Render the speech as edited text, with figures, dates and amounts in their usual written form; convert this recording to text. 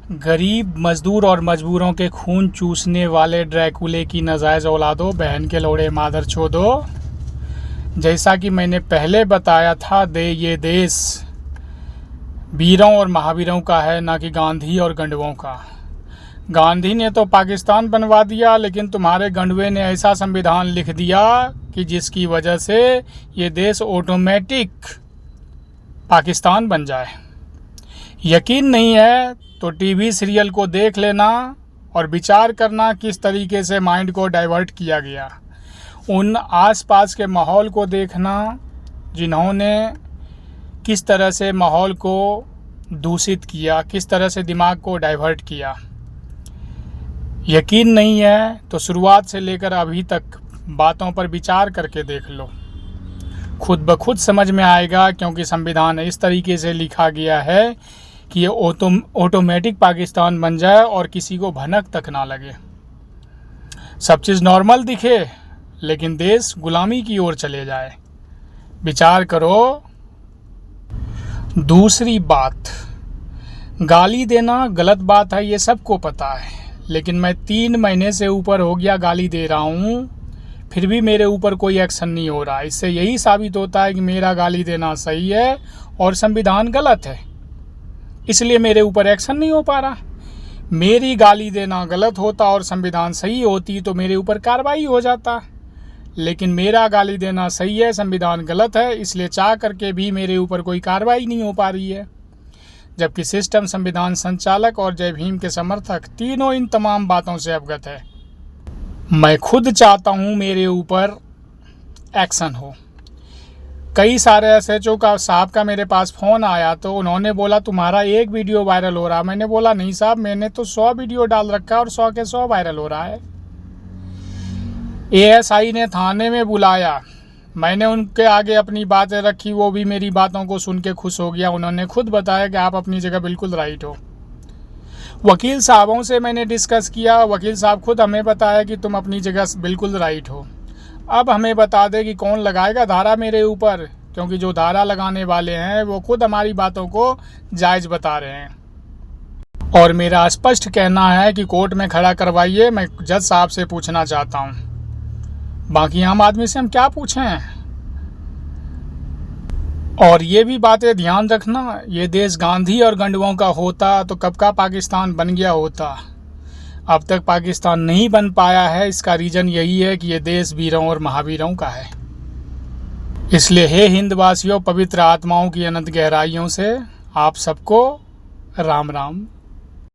गरीब मजदूर और मजबूरों के खून चूसने वाले ड्रैकुले की नाजायज़ औलादो, बहन के लौड़े मादर चोदो। जैसा कि मैंने पहले बताया था, ये देश वीरों और महावीरों का है, ना कि गांधी और गंडवों का। गांधी ने तो पाकिस्तान बनवा दिया, लेकिन तुम्हारे गंडवे ने ऐसा संविधान लिख दिया कि जिसकी वजह से ये देश ऑटोमेटिक पाकिस्तान बन जाए। यकीन नहीं है तो टीवी सीरियल को देख लेना और विचार करना किस तरीके से माइंड को डाइवर्ट किया गया। उन आसपास के माहौल को देखना जिन्होंने किस तरह से माहौल को दूषित किया, किस तरह से दिमाग को डाइवर्ट किया। यकीन नहीं है तो शुरुआत से लेकर अभी तक बातों पर विचार करके देख लो, खुद ब खुद समझ में आएगा। क्योंकि संविधान इस तरीके से लिखा गया है कि ये ऑटोमेटिक पाकिस्तान बन जाए और किसी को भनक तक ना लगे। सब चीज़ नॉर्मल दिखे लेकिन देश गुलामी की ओर चले जाए। विचार करो। दूसरी बात, गाली देना गलत बात है, ये सबको पता है। लेकिन मैं 3 महीने से ऊपर हो गया गाली दे रहा हूँ, फिर भी मेरे ऊपर कोई एक्शन नहीं हो रहा। इससे यही साबित होता है कि मेरा गाली देना सही है और संविधान गलत है, इसलिए मेरे ऊपर एक्शन नहीं हो पा रहा। मेरी गाली देना गलत होता और संविधान सही होती तो मेरे ऊपर कार्रवाई हो जाता। लेकिन मेरा गाली देना सही है, संविधान गलत है, इसलिए चाह करके भी मेरे ऊपर कोई कार्रवाई नहीं हो पा रही है। जबकि सिस्टम, संविधान संचालक और जय भीम के समर्थक तीनों इन तमाम बातों से अवगत है। मैं खुद चाहता हूँ मेरे ऊपर एक्शन हो। कई सारे एसएचओ का साहब का मेरे पास फ़ोन आया तो उन्होंने बोला तुम्हारा एक वीडियो वायरल हो रहा। मैंने बोला नहीं साहब, मैंने तो 100 वीडियो डाल रखा है और 100 के 100 वायरल हो रहा है। एएसआई ने थाने में बुलाया, मैंने उनके आगे अपनी बातें रखी, वो भी मेरी बातों को सुन के खुश हो गया। उन्होंने खुद बताया कि आप अपनी जगह बिल्कुल राइट हो। वकील साहबों से मैंने डिस्कस किया, वकील साहब खुद हमें बताया कि तुम अपनी जगह बिल्कुल राइट हो। अब हमें बता दे कि कौन लगाएगा धारा मेरे ऊपर, क्योंकि जो धारा लगाने वाले हैं वो खुद हमारी बातों को जायज़ बता रहे हैं। और मेरा स्पष्ट कहना है कि कोर्ट में खड़ा करवाइए। मैं जज साहब से पूछना चाहता हूँ, बाकी आम आदमी से हम क्या पूछें। और ये भी बातें ध्यान रखना, ये देश गांधी और गंडवों का होता तो कब का पाकिस्तान बन गया होता। अब तक पाकिस्तान नहीं बन पाया है, इसका रीज़न यही है कि ये देश वीरों और महावीरों का है। इसलिए हे हिंदवासियों, पवित्र आत्माओं की अनंत गहराइयों से आप सबको राम राम।